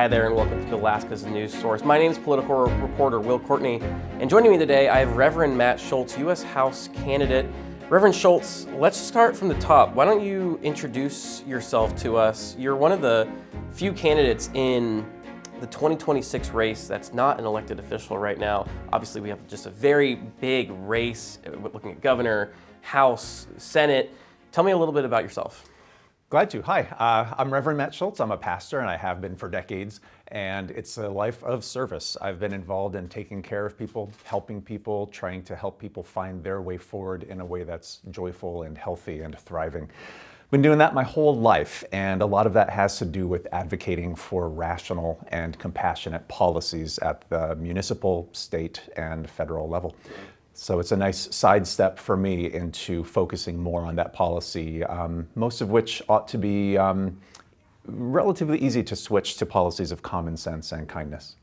Hi there, and welcome to Alaska's news source. My name is political reporter Wil Courtney, and joining me today, I have Reverend Matt Schultz, U.S. House candidate. Reverend Schultz, let's start from the top. Why don't you introduce yourself to us? You're one of the few candidates in the 2026 race that's not an elected official right now. Obviously, we have just a very big race, looking at governor, House, Senate. Tell me a little bit about yourself. Glad to. Hi, I'm Reverend Matt Schultz. I'm a pastor and I have been for decades, and it's a life of service. I've been involved in taking care of people, helping people, trying to help people find their way forward in a way that's joyful and healthy and thriving. Been doing that my whole life, and a lot of that has to do with advocating for rational and compassionate policies at the municipal, state, and federal level. So it's a nice sidestep for me into focusing more on that policy, most of which ought to be relatively easy to switch to policies of common sense and kindness.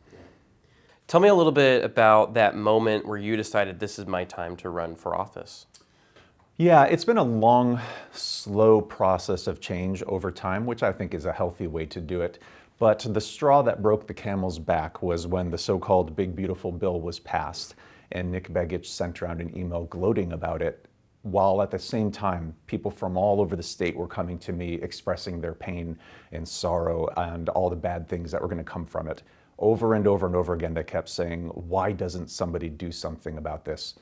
Tell me a little bit about that moment where you decided this is my time to run for office. Yeah, it's been a long, slow process of change over time, which I think is a healthy way to do it. But the straw that broke the camel's back was when the so-called Big Beautiful Bill was passed, and Nick Begich sent around an email gloating about it, while at the same time, people from all over the state were coming to me expressing their pain and sorrow and all the bad things that were going to come from it. Over and over and over again, they kept saying, why doesn't somebody do something about this?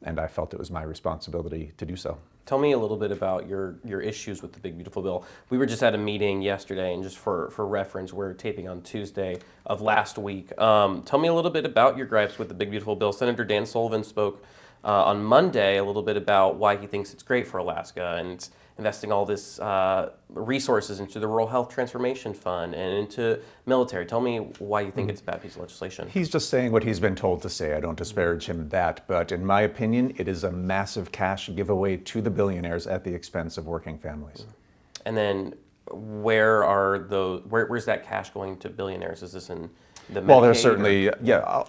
And I felt it was my responsibility to do so. Tell me a little bit about your issues with the Big Beautiful Bill. We were just at a meeting yesterday, and just for reference, we're taping on Tuesday of last week. Tell me a little bit about your gripes with the Big Beautiful Bill. Senator Dan Sullivan spoke on Monday a little bit about why he thinks it's great for Alaska, and it's investing all this resources into the Rural Health Transformation Fund and into military. Tell me why you think it's a bad piece of legislation. He's just saying what he's been told to say. I don't disparage him that, but in my opinion, it is a massive cash giveaway to the billionaires at the expense of working families. And then where's that cash going to billionaires? Is this in the Medicaid? Well, there's certainly,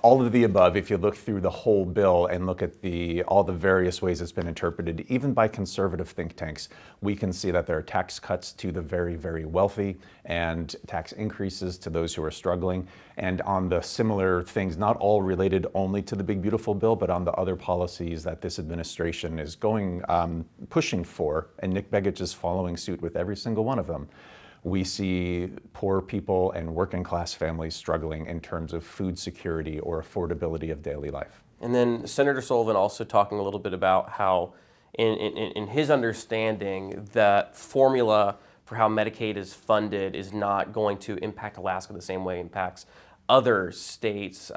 all of the above. If you look through the whole bill and look at all the various ways it's been interpreted, even by conservative think tanks, we can see that there are tax cuts to the very, very wealthy and tax increases to those who are struggling. And on the similar things, not all related only to the Big Beautiful Bill, but on the other policies that this administration is pushing for, and Nick Begich is following suit with every single one of them. We see poor people and working class families struggling in terms of food security or affordability of daily life. And then Senator Sullivan also talking a little bit about how, in his understanding, that formula for how Medicaid is funded is not going to impact Alaska the same way it impacts other states,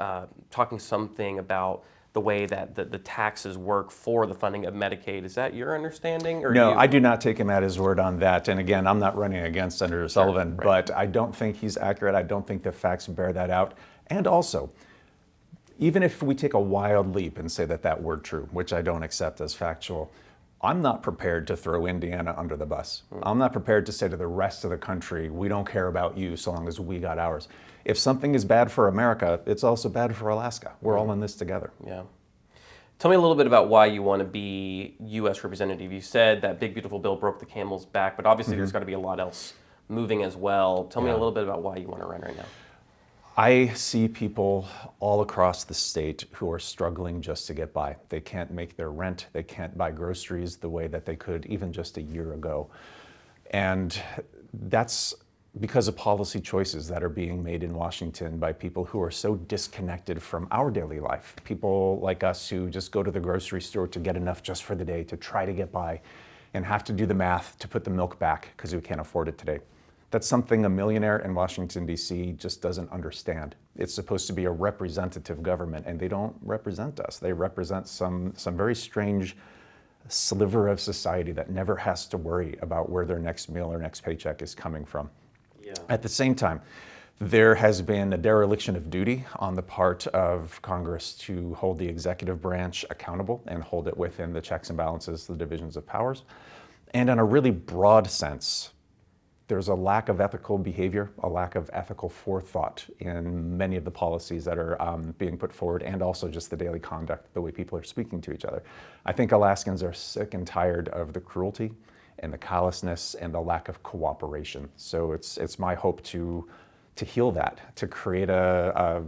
talking something about the way that the taxes work for the funding of Medicaid. Is that your understanding? Or No, I do not take him at his word on that. And again, I'm not running against Senator Sullivan, right. But I don't think he's accurate. I don't think the facts bear that out. And also, even if we take a wild leap and say that were true, which I don't accept as factual, I'm not prepared to throw Indiana under the bus. I'm not prepared to say to the rest of the country, we don't care about you so long as we got ours. If something is bad for America, it's also bad for Alaska. We're all in this together. Yeah. Tell me a little bit about why you want to be U.S. representative. You said that Big Beautiful Bill broke the camel's back, but obviously there's got to be a lot else moving as well. Tell me a little bit about why you want to run right now. I see people all across the state who are struggling just to get by. They can't make their rent. They can't buy groceries the way that they could even just a year ago. And that's because of policy choices that are being made in Washington by people who are so disconnected from our daily life. People like us who just go to the grocery store to get enough just for the day, to try to get by, and have to do the math to put the milk back because we can't afford it today. That's something a millionaire in Washington, D.C. just doesn't understand. It's supposed to be a representative government, and they don't represent us. They represent some very strange sliver of society that never has to worry about where their next meal or next paycheck is coming from. Yeah. At the same time, there has been a dereliction of duty on the part of Congress to hold the executive branch accountable and hold it within the checks and balances, the divisions of powers. And in a really broad sense, there's a lack of ethical behavior, a lack of ethical forethought in many of the policies that are being put forward, and also just the daily conduct, the way people are speaking to each other. I think Alaskans are sick and tired of the cruelty and the callousness and the lack of cooperation. So it's my hope to to heal that, to create a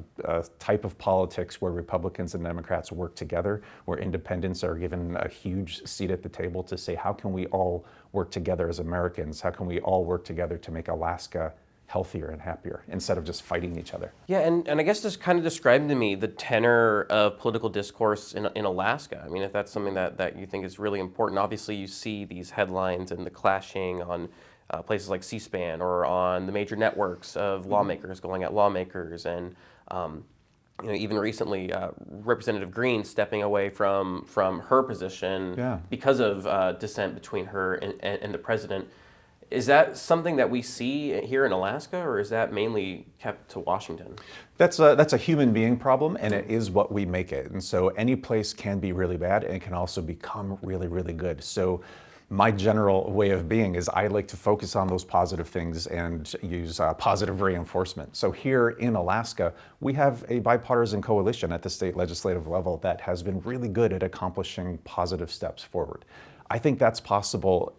type of politics where Republicans and Democrats work together, where independents are given a huge seat at the table to say, how can we all work together as Americans? How can we all work together to make Alaska healthier and happier instead of just fighting each other? Yeah, and I guess just kind of describe to me the tenor of political discourse in Alaska. I mean, if that's something that you think is really important. Obviously, you see these headlines and the clashing on places like C-SPAN or on the major networks of lawmakers going at lawmakers, and even recently, Representative Green stepping away from her position because of dissent between her and the president. Is that something that we see here in Alaska, or is that mainly kept to Washington? That's a human being problem, and it is what we make it. And so any place can be really bad, and it can also become really, really good. So my general way of being is I like to focus on those positive things and use positive reinforcement. So here in Alaska, we have a bipartisan coalition at the state legislative level that has been really good at accomplishing positive steps forward. I think that's possible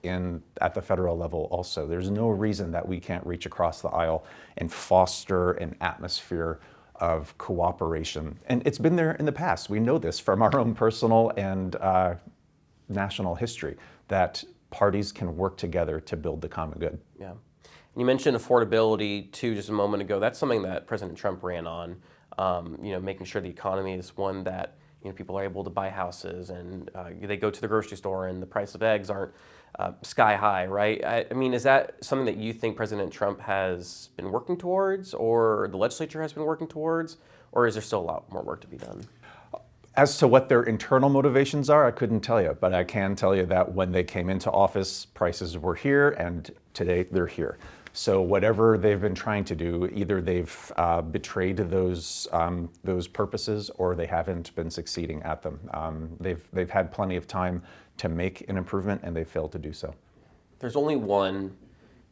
at the federal level also. There's no reason that we can't reach across the aisle and foster an atmosphere of cooperation. And it's been there in the past. We know this from our own personal and national history, that parties can work together to build the common good. Yeah. And you mentioned affordability too just a moment ago. That's something that President Trump ran on, making sure the economy is one that people are able to buy houses, and they go to the grocery store and the price of eggs aren't sky high, right? I mean, is that something that you think President Trump has been working towards, or the legislature has been working towards, or is there still a lot more work to be done? As to what their internal motivations are, I couldn't tell you, but I can tell you that when they came into office, prices were here, and today they're here. So whatever they've been trying to do, either they've betrayed those purposes, or they haven't been succeeding at them. They've had plenty of time to make an improvement, and they failed to do so. There's only one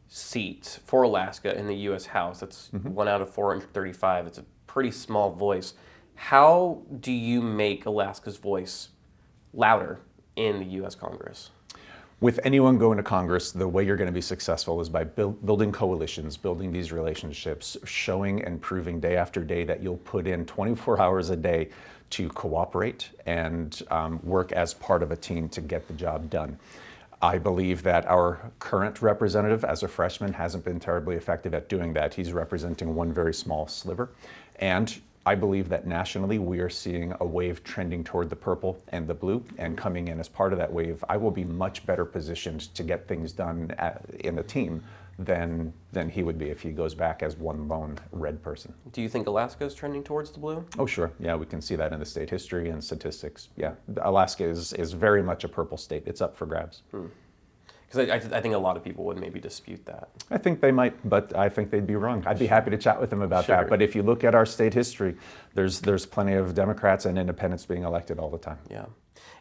seat for Alaska in the U.S. House. That's 1 out of 435. It's a pretty small voice. How do you make Alaska's voice louder in the U.S. Congress? With anyone going to Congress, the way you're going to be successful is by building coalitions, building these relationships, showing and proving day after day that you'll put in 24 hours a day to cooperate and work as part of a team to get the job done. I believe that our current representative, as a freshman, hasn't been terribly effective at doing that. He's representing one very small sliver. And I believe that nationally we are seeing a wave trending toward the purple and the blue, and coming in as part of that wave, I will be much better positioned to get things done in a team than he would be if he goes back as one lone red person. Do you think Alaska is trending towards the blue? Oh, sure. Yeah, we can see that in the state history and statistics. Yeah, Alaska is very much a purple state. It's up for grabs. Because I think a lot of people would maybe dispute that. I think they might, but I think they'd be wrong. I'd be happy to chat with them about that. But if you look at our state history, there's plenty of Democrats and independents being elected all the time. Yeah.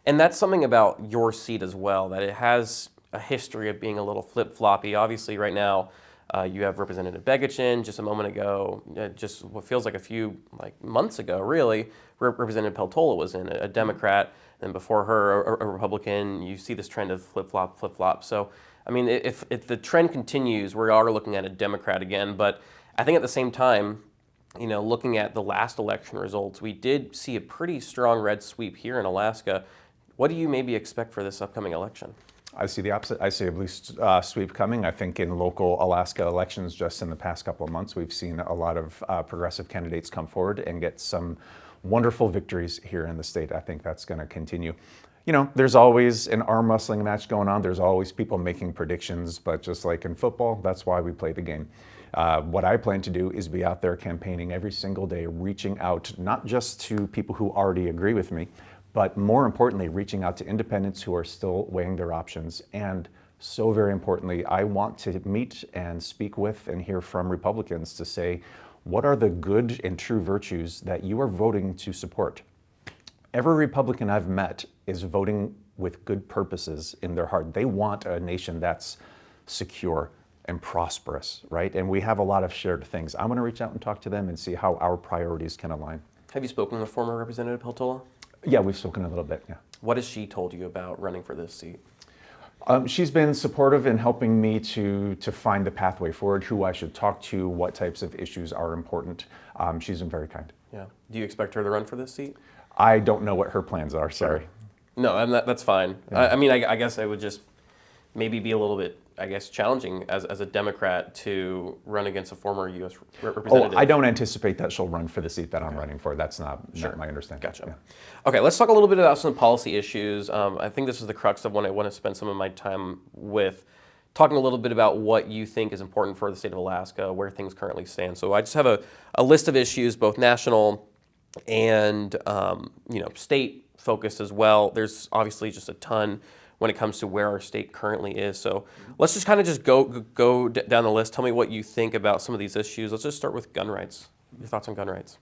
And that's something about your seat as well, that it has a history of being a little flip-floppy. Obviously, right now, you have Representative Begichin. Just a moment ago, just what feels like a few months ago, really, Representative Peltola was in, a Democrat. And before her, a Republican. You see this trend of flip-flop. So, I mean, if the trend continues, we are looking at a Democrat again. But I think at the same time, looking at the last election results, we did see a pretty strong red sweep here in Alaska. What do you maybe expect for this upcoming election? I see the opposite. I see a blue sweep coming. I think in local Alaska elections, just in the past couple of months, we've seen a lot of progressive candidates come forward and get some wonderful victories here in the state. I think that's going to continue. There's always an arm wrestling match going on. There's always people making predictions, but just like in football, that's why we play the game. What I plan to do is be out there campaigning every single day, reaching out not just to people who already agree with me, but more importantly, reaching out to independents who are still weighing their options. And so very importantly, I want to meet and speak with and hear from Republicans to say, what are the good and true virtues that you are voting to support? Every Republican I've met is voting with good purposes in their heart. They want a nation that's secure and prosperous, right? And we have a lot of shared things. I'm going to reach out and talk to them and see how our priorities can align. Have you spoken with former Representative Peltola? Yeah, we've spoken a little bit, yeah. What has she told you about running for this seat? She's been supportive in helping me to find the pathway forward, who I should talk to, what types of issues are important. She's been very kind. Yeah. Do you expect her to run for this seat? I don't know what her plans are, sorry. No, and that's fine. Yeah. I mean, I guess I would just maybe be a little bit, I guess, challenging as a Democrat to run against a former U.S. representative. Oh, I don't anticipate that she'll run for the seat that I'm running for. That's not my understanding. Gotcha. Yeah. Okay, let's talk a little bit about some policy issues. I think this is the crux of what I want to spend some of my time with, talking a little bit about what you think is important for the state of Alaska, where things currently stand. So I just have a list of issues, both national and state focused as well. There's obviously just a ton when it comes to where our state currently is. So let's just kind of go down the list. Tell me what you think about some of these issues. Let's just start with gun rights. Your thoughts on gun rights?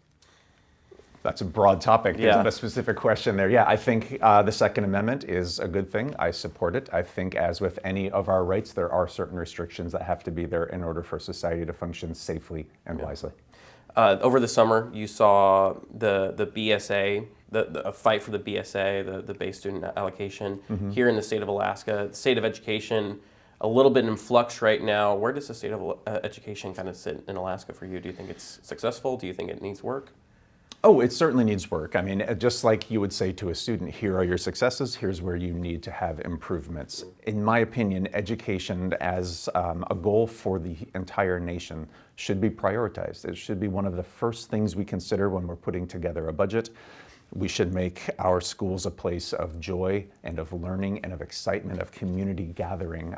That's a broad topic. There's Yeah. not a specific question there. Yeah, I think the Second Amendment is a good thing. I support it. I think as with any of our rights, there are certain restrictions that have to be there in order for society to function safely and wisely. Over the summer, you saw the BSA, a fight for the BSA, the base student allocation, here in the state of Alaska. The state of education, a little bit in flux right now. Where does the state of education kind of sit in Alaska for you? Do you think it's successful? Do you think it needs work? Oh, it certainly needs work. I mean, just like you would say to a student, here are your successes, here's where you need to have improvements. In my opinion, education as a goal for the entire nation should be prioritized. It should be one of the first things we consider when we're putting together a budget. We should make our schools a place of joy and of learning and of excitement, of community gathering.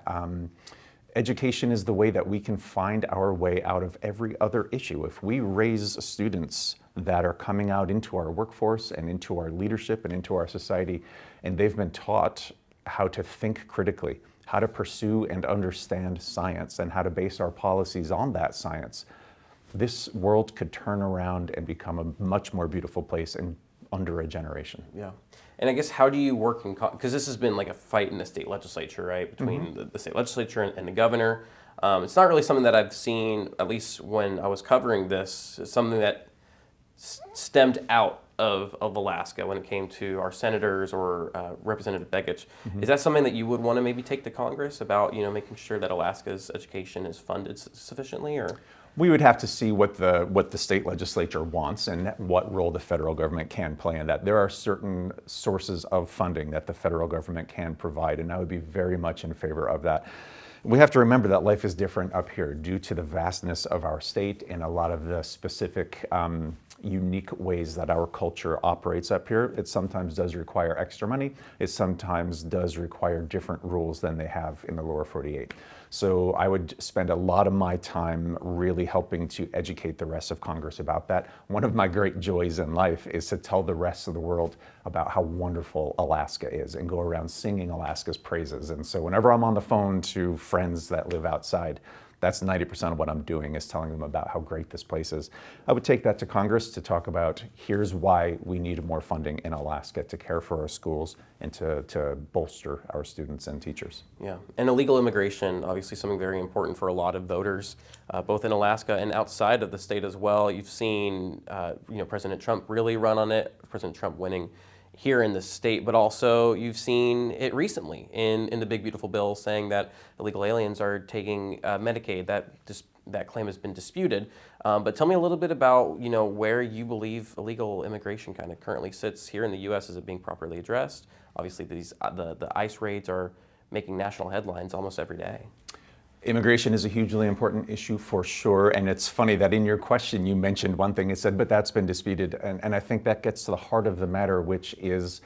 Education is the way that we can find our way out of every other issue. If we raise students that are coming out into our workforce and into our leadership and into our society, and they've been taught how to think critically, how to pursue and understand science, and how to base our policies on that science, this world could turn around and become a much more beautiful place in under a generation. Yeah. And I guess how do you work in, because this has been like a fight in the state legislature, right, between the state legislature and the governor. It's not really something that I've seen, at least when I was covering this. It's something that stemmed out of Alaska when it came to our senators or Representative Begich. Is that something that you would want to maybe take to Congress about, making sure that Alaska's education is funded sufficiently, or? We would have to see what the state legislature wants and what role the federal government can play in that. There are certain sources of funding that the federal government can provide, and I would be very much in favor of that. We have to remember that life is different up here due to the vastness of our state and a lot of the specific unique ways that our culture operates up here. It sometimes does require extra money. It sometimes does require different rules than they have in the lower 48. So I would spend a lot of my time really helping to educate the rest of Congress about that. One of my great joys in life is to tell the rest of the world about how wonderful Alaska is and go around singing Alaska's praises. And so whenever I'm on the phone to friends that live outside, that's 90% of what I'm doing, is telling them about how great this place is. I would take that to Congress to talk about, here's why we need more funding in Alaska to care for our schools and to bolster our students and teachers. Yeah, and illegal immigration, obviously something very important for a lot of voters, both in Alaska and outside of the state as well. You've seen, President Trump really run on it, President Trump winning here in the state, but also you've seen it recently in the Big Beautiful Bill saying that illegal aliens are taking Medicaid. That claim has been disputed. But tell me a little bit about where you believe illegal immigration kind of currently sits here in the U.S. Is it being properly addressed? Obviously, the ICE raids are making national headlines almost every day. Immigration is a hugely important issue for sure, and it's funny that in your question you mentioned one thing. It said, but that's been disputed, and I think that gets to the heart of the matter, which is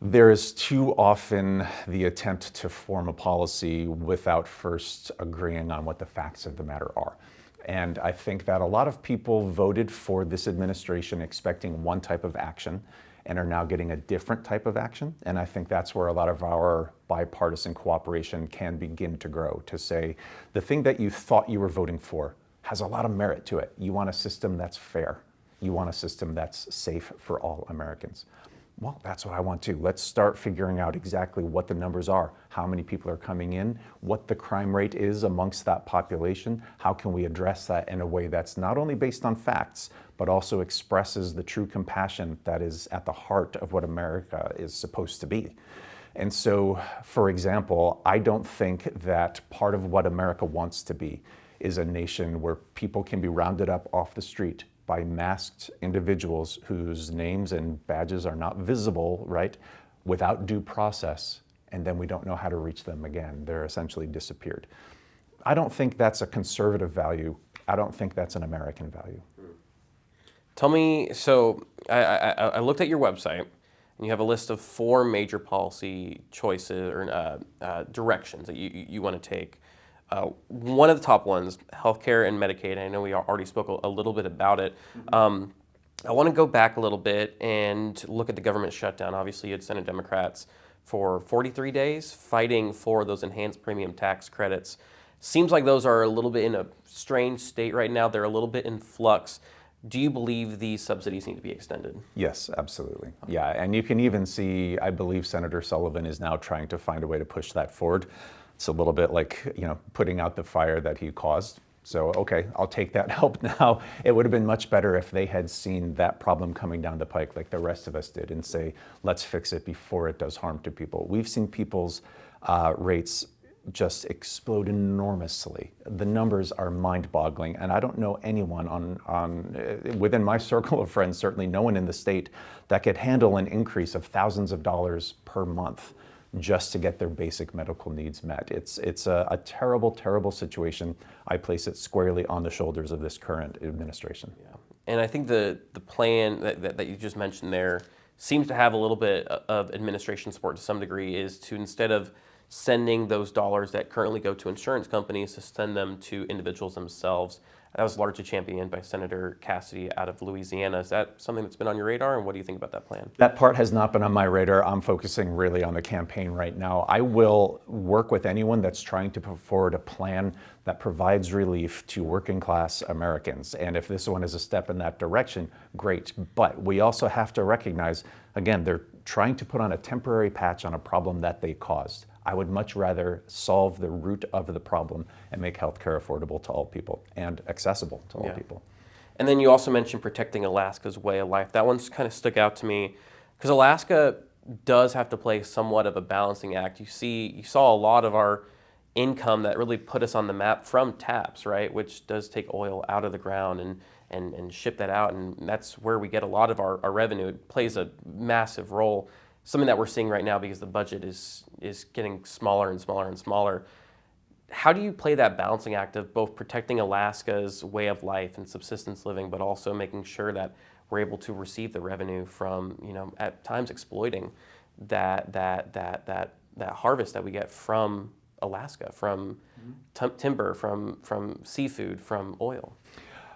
there is too often the attempt to form a policy without first agreeing on what the facts of the matter are. And I think that a lot of people voted for this administration expecting one type of action and are now getting a different type of action. And I think that's where a lot of our bipartisan cooperation can begin to grow, to say the thing that you thought you were voting for has a lot of merit to it. You want a system that's fair. You want a system that's safe for all Americans. Well, that's what I want too. Let's start figuring out exactly what the numbers are, how many people are coming in, what the crime rate is amongst that population, how can we address that in a way that's not only based on facts, but also expresses the true compassion that is at the heart of what America is supposed to be. And so, for example, I don't think that part of what America wants to be is a nation where people can be rounded up off the street by masked individuals whose names and badges are not visible, right, without due process, and then we don't know how to reach them again. They're essentially disappeared. I don't think that's a conservative value. I don't think that's an American value. Tell me, so I looked at your website, and you have a list of 4 major policy choices or directions that you want to take. One of the top ones, healthcare and Medicaid. I know we already spoke a little bit about it. I want to go back a little bit and look at the government shutdown. Obviously, you had Senate Democrats for 43 days fighting for those enhanced premium tax credits. Seems like those are a little bit in a strange state right now. They're a little bit in flux. Do you believe these subsidies need to be extended? Yes, absolutely. Yeah, and you can even see, I believe Senator Sullivan is now trying to find a way to push that forward. It's a little bit like, putting out the fire that he caused. So, okay, I'll take that help now. It would have been much better if they had seen that problem coming down the pike like the rest of us did and say, let's fix it before it does harm to people. We've seen people's rates just explode enormously. The numbers are mind-boggling, and I don't know anyone within my circle of friends, certainly no one in the state, that could handle an increase of thousands of dollars per month just to get their basic medical needs met. It's a terrible, terrible situation. I place it squarely on the shoulders of this current administration. Yeah. And I think the plan that you just mentioned there seems to have a little bit of administration support to some degree, is to, instead of sending those dollars that currently go to insurance companies, to send them to individuals themselves. That was largely championed by Senator Cassidy out of Louisiana. Is that something that's been on your radar, and what do you think about that plan? That part has not been on my radar. I'm focusing really on the campaign right now. I will work with anyone that's trying to put forward a plan that provides relief to working class Americans. And if this one is a step in that direction, great. But we also have to recognize, again, they're trying to put on a temporary patch on a problem that they caused. I would much rather solve the root of the problem and make healthcare affordable to all people and accessible to all people. And then you also mentioned protecting Alaska's way of life. That one's kind of stuck out to me because Alaska does have to play somewhat of a balancing act. You saw a lot of our income that really put us on the map from taps, right? Which does take oil out of the ground and ship that out, and that's where we get a lot of our revenue. It plays a massive role. Something that we're seeing right now because the budget is getting smaller and smaller and smaller. How do you play that balancing act of both protecting Alaska's way of life and subsistence living, but also making sure that we're able to receive the revenue from, at times exploiting that harvest that we get from Alaska, from timber, from seafood, from oil?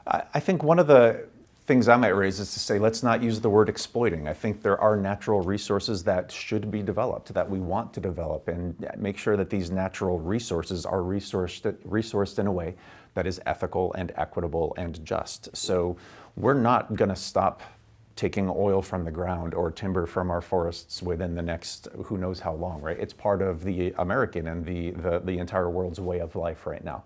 I think one of the things I might raise is to say, let's not use the word exploiting. I think there are natural resources that should be developed, that we want to develop, and make sure that these natural resources are resourced in a way that is ethical and equitable and just. So we're not going to stop taking oil from the ground or timber from our forests within the next who knows how long, right? It's part of the American and the entire world's way of life right now.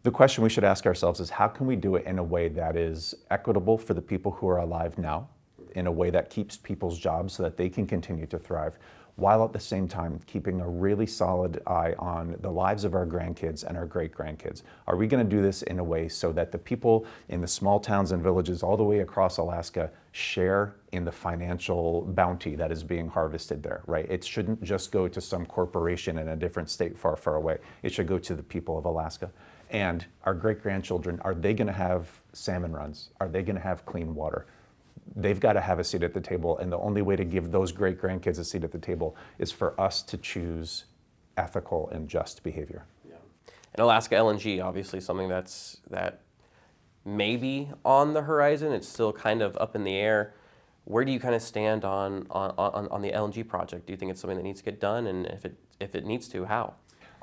The question we should ask ourselves is, how can we do it in a way that is equitable for the people who are alive now, in a way that keeps people's jobs so that they can continue to thrive, while at the same time keeping a really solid eye on the lives of our grandkids and our great-grandkids? Are we going to do this in a way so that the people in the small towns and villages all the way across Alaska share in the financial bounty that is being harvested there, right? It shouldn't just go to some corporation in a different state far, far away. It should go to the people of Alaska. And our great-grandchildren, are they going to have salmon runs? Are they going to have clean water? They've got to have a seat at the table, and the only way to give those great-grandkids a seat at the table is for us to choose ethical and just behavior. Yeah. And Alaska LNG, obviously something that may be on the horizon. It's still kind of up in the air. Where do you kind of stand on the LNG project? Do you think it's something that needs to get done? And if it needs to, how?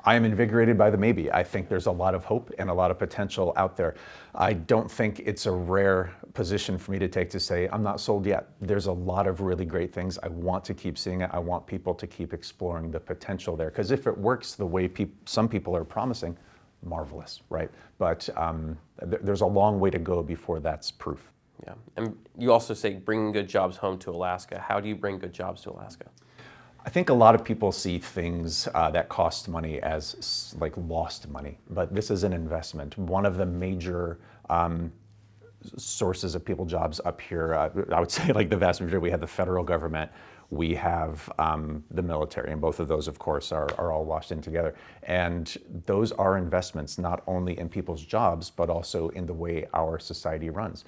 I am invigorated by the maybe. I think there's a lot of hope and a lot of potential out there. I don't think it's a rare position for me to take to say, I'm not sold yet. There's a lot of really great things. I want to keep seeing it. I want people to keep exploring the potential there. Because if it works the way some people are promising, marvelous, right? But there's a long way to go before that's proof. Yeah, and you also say bringing good jobs home to Alaska. How do you bring good jobs to Alaska? I think a lot of people see things that cost money as like lost money, but this is an investment. One of the major sources of people jobs up here, I would say like the vast majority, we have the federal government, we have the military, and both of those, of course, are all washed in together. And those are investments not only in people's jobs, but also in the way our society runs.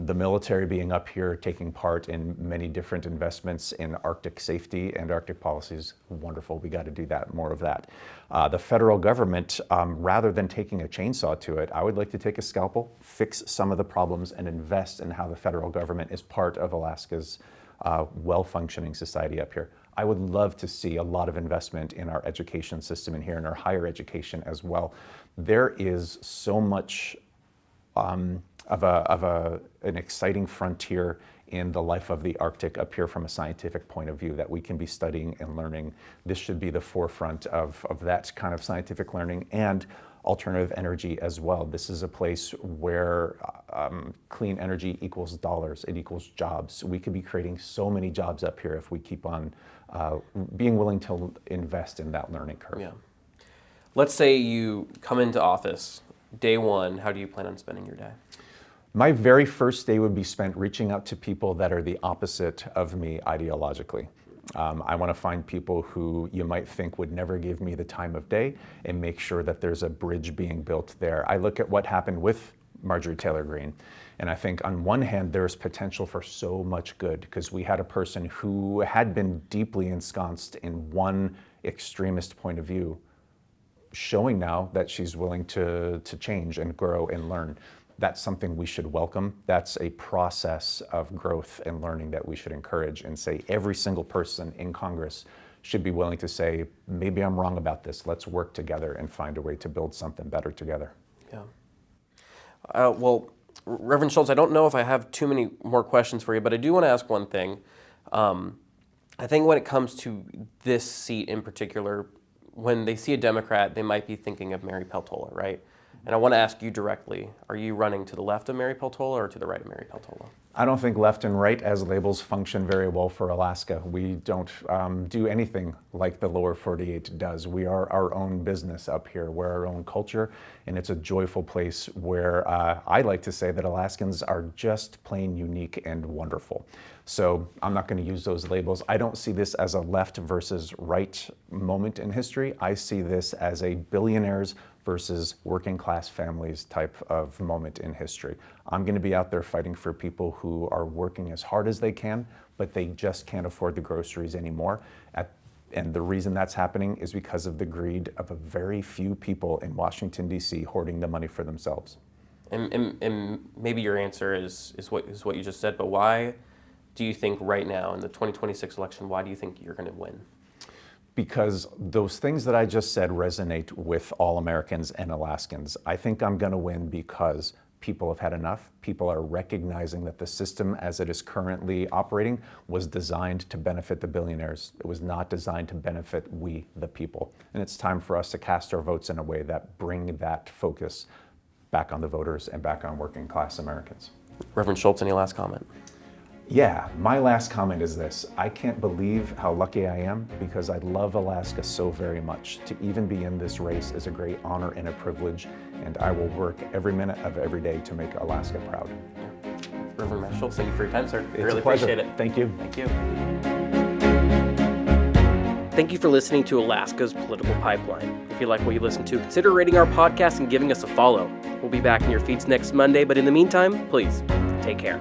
The military being up here, taking part in many different investments in Arctic safety and Arctic policies, wonderful, we got to do that, more of that. The federal government, rather than taking a chainsaw to it, I would like to take a scalpel, fix some of the problems, and invest in how the federal government is part of Alaska's well-functioning society up here. I would love to see a lot of investment in our education system in here, and our higher education as well. There is so much of an exciting frontier in the life of the Arctic up here from a scientific point of view that we can be studying and learning. This should be the forefront of that kind of scientific learning and alternative energy as well. This is a place where clean energy equals dollars, it equals jobs. We could be creating so many jobs up here if we keep on being willing to invest in that learning curve. Yeah. Let's say you come into office, day one, how do you plan on spending your day? My very first day would be spent reaching out to people that are the opposite of me ideologically. I want to find people who you might think would never give me the time of day and make sure that there's a bridge being built there. I look at what happened with Marjorie Taylor Greene, and I think on one hand there's potential for so much good because we had a person who had been deeply ensconced in one extremist point of view, showing now that she's willing to change and grow and learn. That's something we should welcome. That's a process of growth and learning that we should encourage and say every single person in Congress should be willing to say, maybe I'm wrong about this. Let's work together and find a way to build something better together. Yeah. Well, Reverend Schultz, I don't know if I have too many more questions for you, but I do want to ask one thing. I think when it comes to this seat in particular, when they see a Democrat, they might be thinking of Mary Peltola, right? And I want to ask you directly, are you running to the left of Mary Peltola or to the right of Mary Peltola? I don't think left and right as labels function very well for Alaska. We don't do anything like the lower 48 does. We are our own business up here. We're our own culture, and it's a joyful place where I like to say that Alaskans are just plain unique and wonderful. So I'm not going to use those labels. I don't see this as a left versus right moment in history. I see this as a billionaires versus working class families type of moment in history. I'm going to be out there fighting for people who are working as hard as they can, but they just can't afford the groceries anymore. And the reason that's happening is because of the greed of a very few people in Washington, D.C. hoarding the money for themselves. And maybe your answer is what you just said, but why do you think right now in the 2026 election, why do you think you're going to win? Because those things that I just said resonate with all Americans and Alaskans. I think I'm going to win because people have had enough. People are recognizing that the system as it is currently operating was designed to benefit the billionaires. It was not designed to benefit we, the people. And it's time for us to cast our votes in a way that bring that focus back on the voters and back on working class Americans. Reverend Schultz, any last comment? Yeah, my last comment is this. I can't believe how lucky I am because I love Alaska so very much. To even be in this race is a great honor and a privilege, and I will work every minute of every day to make Alaska proud. Reverend Matt Schultz, thank you for your time, sir. It's really a pleasure. Appreciate it. Thank you. Thank you. Thank you for listening to Alaska's Political Pipeline. If you like what you listen to, consider rating our podcast and giving us a follow. We'll be back in your feeds next Monday, but in the meantime, please take care.